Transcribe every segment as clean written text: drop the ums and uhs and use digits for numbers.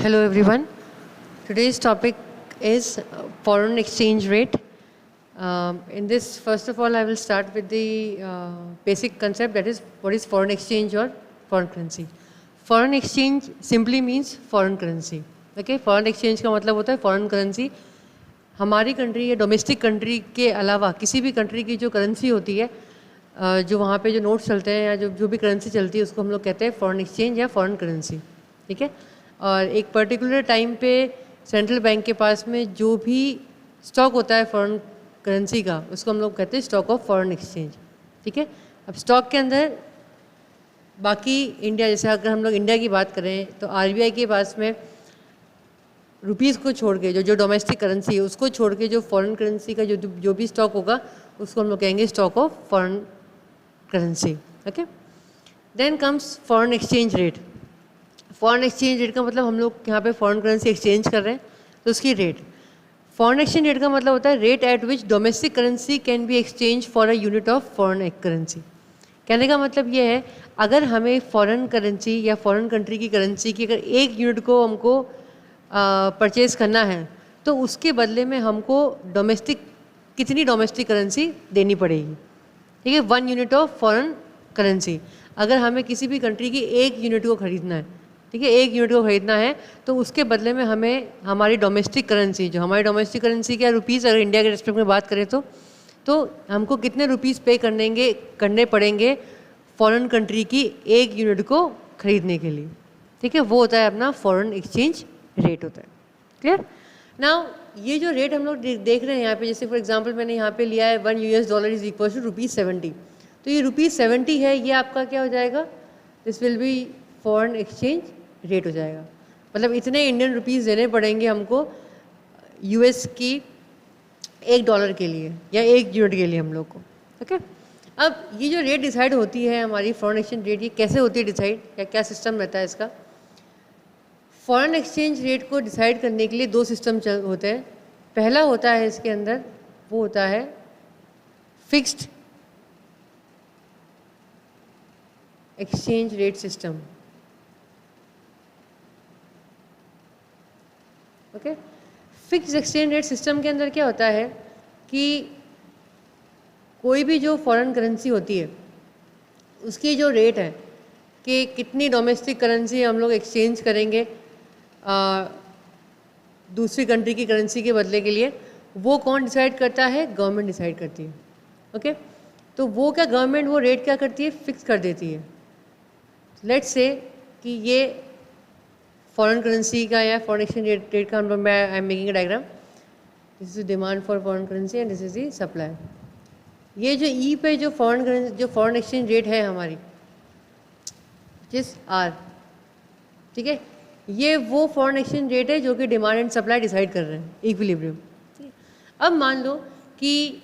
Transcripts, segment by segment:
Hello everyone. Today's topic is foreign exchange rate. In this, first of all, I will start with the basic concept, that is what is foreign exchange or foreign currency. Foreign exchange simply means foreign currency. Okay, foreign exchange का मतलब होता है foreign currency हमारी country या domestic country के अलावा किसी भी कंट्री की जो करेंसी होती है, जो वहाँ पे जो नोट्स चलते हैं या जो भी करेंसी चलती है उसको हम लोग कहते हैं फॉरेन एक्सचेंज या फॉरेन करेंसी. ठीक है. और एक पर्टिकुलर टाइम पे सेंट्रल बैंक के पास में जो भी स्टॉक होता है फॉरेन करेंसी का उसको हम लोग कहते हैं स्टॉक ऑफ फॉरेन एक्सचेंज. ठीक है. अब स्टॉक के अंदर बाकी इंडिया, जैसे अगर हम लोग इंडिया की बात करें तो आरबीआई के पास में रुपीज़ को छोड़ के जो डोमेस्टिक करेंसी है उसको छोड़ के जो फॉरेन करेंसी का जो भी स्टॉक होगा उसको हम लोग कहेंगे stock of foreign currency. Okay. Then comes foreign exchange rate. Foreign exchange rate का मतलब हम लोग यहाँ पे फॉरेन करेंसी एक्सचेंज कर रहे हैं तो उसकी रेट. फॉरेन एक्सचेंज रेट का मतलब होता है rate at which domestic currency can be exchange for a unit of foreign currency. कहने का मतलब ये है, अगर हमें फॉरेन करेंसी या फॉरेन कंट्री की करेंसी की अगर एक यूनिट को हमको परचेज़ करना है तो उसके बदले में हमको कितनी डोमेस्टिक करेंसी देनी पड़ेगी. ठीक है. 1 यूनिट ऑफ फॉरेन करेंसी. अगर हमें किसी भी कंट्री की एक यूनिट को ख़रीदना है, ठीक है, एक यूनिट को ख़रीदना है तो उसके बदले में हमें हमारी डोमेस्टिक करेंसी, जो हमारी डोमेस्टिक करेंसी क्या रुपीज़, अगर इंडिया के रेस्पेक्ट में बात करें तो हमको कितने रुपीज़ पे करने पड़ेंगे फॉरेन कंट्री की एक यूनिट को ख़रीदने के लिए. ठीक है. वो होता है अपना फॉरेन एक्सचेंज रेट होता है. क्लियर. नाउ ये जो रेट हम लोग देख रहे हैं यहाँ पे, जैसे फॉर एग्जांपल मैंने यहाँ पे लिया है $1 इज इक्वल टू ₹70. तो ये ₹70 है, ये आपका क्या हो जाएगा, this will be foreign exchange rate हो जाएगा. मतलब इतने इंडियन रुपीज़ देने पड़ेंगे हमको यूएस की $1 के लिए या एक यूनिट के लिए हम लोग को. ओके. अब ये जो रेट डिसाइड होती है हमारी फॉरेन एक्सचेंज रेट, ये कैसे होती है डिसाइड, या क्या सिस्टम रहता है इसका. फॉरेन एक्सचेंज रेट को डिसाइड करने के लिए 2 सिस्टम होते हैं. पहला होता है इसके अंदर, वो होता है fixed exchange rate system. Okay. Fixed exchange rate system के अंदर क्या होता है कि कोई भी जो फॉरेन करेंसी होती है उसकी जो रेट है कि कितनी डोमेस्टिक करेंसी हम लोग एक्सचेंज करेंगे दूसरी कंट्री की करेंसी के बदले के लिए, वो कौन डिसाइड करता है, गवर्नमेंट डिसाइड करती है. ओके. तो वो क्या गवर्नमेंट वो रेट क्या करती है, फिक्स कर देती है. लेट्स से कि ये फॉरेन करेंसी का या फॉरेन एक्सचेंज रेट का हम लोग, मैं I am making a diagram. This is demand for foreign currency and this is the supply. ये जो ई पे जो फॉरेन एक्सचेंज रेट है हमारी, जिस आर, ठीक है, ये वो फॉरेन एक्सचेंज रेट है जो कि डिमांड एंड सप्लाई डिसाइड कर रहे हैं, इक्विलिब्रियम. अब मान लो कि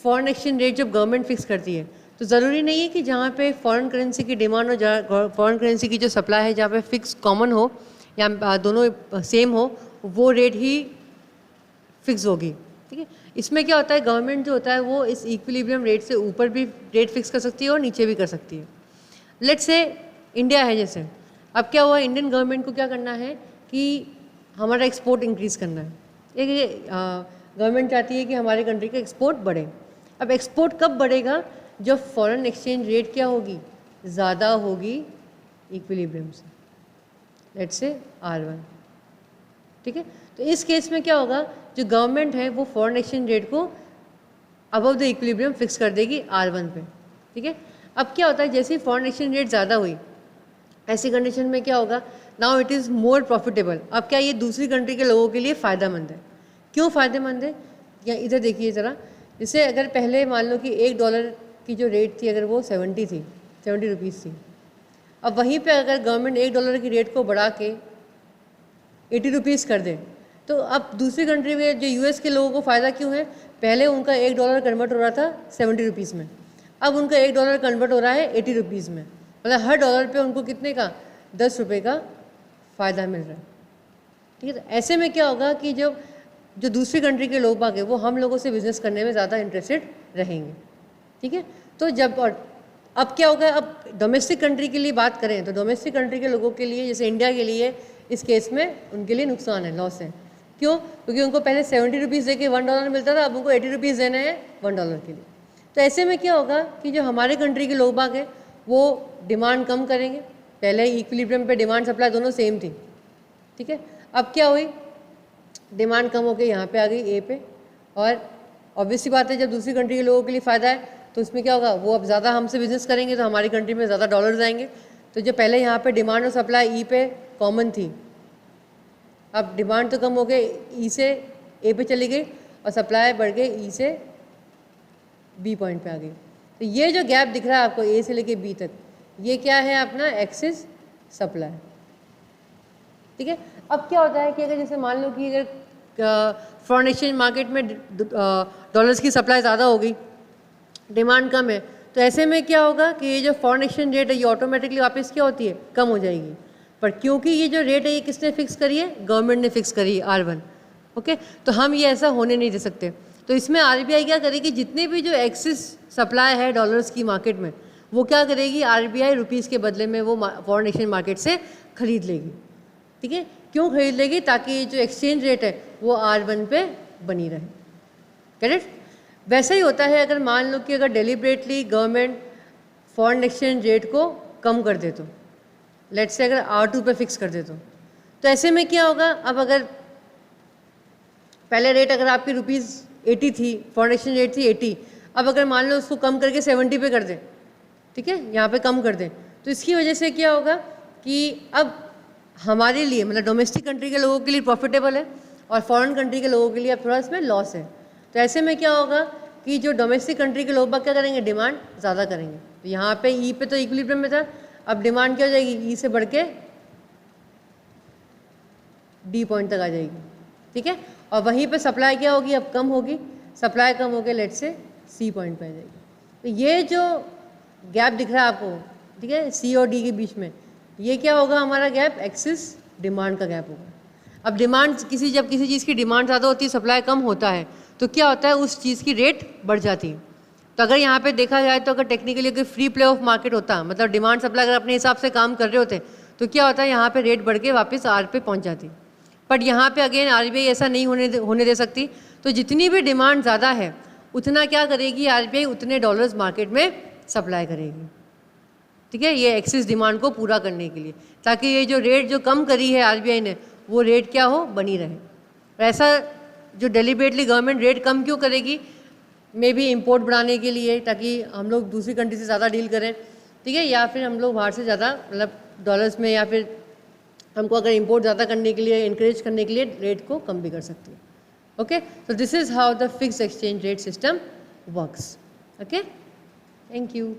फॉरेन एक्सचेंज रेट जब गवर्नमेंट फिक्स करती है तो ज़रूरी नहीं है कि जहाँ पे फॉरेन करेंसी की डिमांड हो, जहाँ फॉरेन करेंसी की जो सप्लाई है जहाँ पे फिक्स कॉमन हो या दोनों सेम हो, वो रेट ही फिक्स होगी. ठीक है. इसमें क्या होता है, गवर्नमेंट जो होता है वो इस इक्विलिब्रियम रेट से ऊपर भी रेट फिक्स कर सकती है और नीचे भी कर सकती है. लेट्स से इंडिया है जैसे, अब क्या हुआ, इंडियन गवर्नमेंट को क्या करना है कि हमारा एक्सपोर्ट इंक्रीज़ करना है. एक गवर्नमेंट चाहती है कि हमारे कंट्री का एक्सपोर्ट बढ़े. अब एक्सपोर्ट कब बढ़ेगा, जब फॉरेन एक्सचेंज रेट क्या होगी, ज़्यादा होगी इक्विलिब्रियम से, लेट्स से R1. ठीक है. तो इस केस में क्या होगा, जो गवर्नमेंट है वो फॉरेन एक्सचेंज रेट को अबव द इक्विलिब्रियम फिक्स कर देगी R1 पे. ठीक है. अब क्या होता है, जैसे ही फॉरेन एक्सचेंज रेट ज़्यादा हुई, ऐसी कंडीशन में क्या होगा, now it is more profitable. अब क्या ये दूसरी कंट्री के लोगों के लिए फ़ायदेमंद है. क्यों फ़ायदेमंद है, या इधर देखिए ज़रा. जैसे अगर पहले मान लो कि $1 की जो रेट थी अगर वो 70 रुपीज़ थी, अब वहीं पे अगर गवर्नमेंट $1 की रेट को बढ़ा के 80 रुपीज़ कर दे, तो अब दूसरी कंट्री में जो यूएस के लोगों को फ़ायदा क्यों है, पहले उनका $1 कन्वर्ट हो रहा था 70 रुपीज़ में, अब उनका $1 कन्वर्ट हो रहा है 80 रुपीज़ में. मतलब हर डॉलर पे उनको कितने का, 10 रुपये का फ़ायदा मिल रहा है. ठीक है. तो ऐसे में क्या होगा कि जो दूसरी कंट्री के लोग बाग हैं वो हम लोगों से बिज़नेस करने में ज़्यादा इंटरेस्टेड रहेंगे. ठीक है. तो अब क्या होगा, अब डोमेस्टिक कंट्री के लिए बात करें तो डोमेस्टिक कंट्री के लोगों के लिए, जैसे इंडिया के लिए इस केस में उनके लिए नुकसान है, लॉस है। क्यों? क्योंकि उनको पहले 70 रुपीज़ दे के $1 मिलता था, अब उनको 80 रुपीज़ देने हैं $1 के लिए। तो ऐसे में क्या होगा कि जो हमारे कंट्री के लोग बाग हैं वो डिमांड कम करेंगे। पहले इक्विलिब्रियम पे डिमांड सप्लाई दोनों सेम थी, ठीक है। अब क्या हुई, डिमांड कम होकर यहाँ पे आ गई ए पे, और ऑब्वियसली बात है जब दूसरी कंट्री के लोगों के लिए फ़ायदा है तो उसमें क्या होगा, वो अब ज़्यादा हमसे बिजनेस करेंगे तो हमारी कंट्री में ज़्यादा डॉलर्स आएंगे। तो जो पहले यहाँ पे डिमांड और सप्लाई ई पे कॉमन थी, अब डिमांड तो कम हो गई, ई से ए पे चली गई और सप्लाई बढ़ गई ई से बी पॉइंट पे आ गई। तो ये जो गैप दिख रहा है आपको ए से लेके बी तक, ये क्या है अपना एक्सेस सप्लाई, ठीक है। अब क्या होता है कि अगर जैसे मान लो कि अगर फॉरेन एक्सचेंज मार्केट में डॉलर्स की सप्लाई ज़्यादा हो गई, डिमांड कम है, तो ऐसे में क्या होगा कि ये जो फॉरेन एक्सचेंज रेट है ये ऑटोमेटिकली वापस क्या होती है, कम हो जाएगी। पर क्योंकि ये जो रेट है ये किसने फिक्स करी है, गवर्नमेंट ने फिक्स करी है R1, ओके। तो हम ये ऐसा होने नहीं दे सकते। तो इसमें RBI क्या करेगी, जितने भी जो एक्सेस सप्लाई है डॉलर्स की मार्केट में वो क्या करेगी, RBI रुपीज़ के बदले में वो फॉरेन एक्सचेंज मार्केट से खरीद लेगी, ठीक है। क्यों खरीद लेगी, ताकि जो एक्सचेंज रेट है वो R1 पे बनी रहे, करेक्ट। वैसा ही होता है अगर मान लो कि अगर deliberately government foreign exchange rate को कम कर दे, तो लेट्स से अगर R2 पे फिक्स कर दे तो ऐसे में क्या होगा, अब अगर पहले रेट अगर आपकी ₹80 थी, फॉरेन एक्सचेंज रेट थी 80, अब अगर मान लो उसको कम करके 70 पे कर दें, ठीक है, यहाँ पे कम कर दें, तो इसकी वजह से क्या होगा कि अब हमारे लिए मतलब डोमेस्टिक कंट्री के लोगों के लिए प्रॉफिटेबल है और फॉरेन कंट्री के लोगों के लिए अब थोड़ा इसमें लॉस है। तो ऐसे में क्या होगा कि जो डोमेस्टिक कंट्री के लोग बाग क्या करेंगे, डिमांड ज़्यादा करेंगे। तो यहाँ पे ई पे तो इक्विलिब्रियम में था, अब डिमांड क्या हो जाएगी, ई से बढ़ के डी पॉइंट तक आ जाएगी, ठीक है। और वहीं पे सप्लाई क्या होगी, अब कम होगी, सप्लाई कम होकर लेट से सी पॉइंट पे आ जाएगी। तो ये जो गैप दिख रहा है आपको, ठीक है, सी और डी के बीच में, ये क्या होगा हमारा गैप, एक्सेस डिमांड का गैप होगा। अब डिमांड जब किसी चीज़ की डिमांड ज़्यादा होती है, सप्लाई कम होता है, तो क्या होता है, उस चीज़ की रेट बढ़ जाती है। तो अगर यहाँ पे देखा जाए तो अगर टेक्निकली अगर फ्री प्ले ऑफ मार्केट होता, मतलब डिमांड सप्लाई अगर अपने हिसाब से काम कर रहे होते, तो क्या होता है, यहाँ पे रेट बढ़ के वापस R पे पहुँच जाती। बट यहाँ पे अगेन RBI ऐसा नहीं होने दे सकती। तो जितनी भी डिमांड ज़्यादा है उतना क्या करेगी RBI, उतने डॉलर्स मार्केट में सप्लाई करेगी, ठीक है, ये एक्सेस डिमांड को पूरा करने के लिए, ताकि ये जो रेट जो कम करी है RBI ने वो रेट क्या हो, बनी रहे। ऐसा जो डेलिबरेटली गवर्नमेंट रेट कम क्यों करेगी, मे बी इम्पोर्ट बढ़ाने के लिए, ताकि हम लोग दूसरी कंट्री से ज़्यादा डील करें, ठीक है, या फिर हम लोग बाहर से ज़्यादा मतलब डॉलर्स में, या फिर हमको अगर इम्पोर्ट ज़्यादा करने के लिए, इंकरेज करने के लिए रेट को कम भी कर सकती है, okay. So this is how the fixed exchange rate system works, okay. Thank you.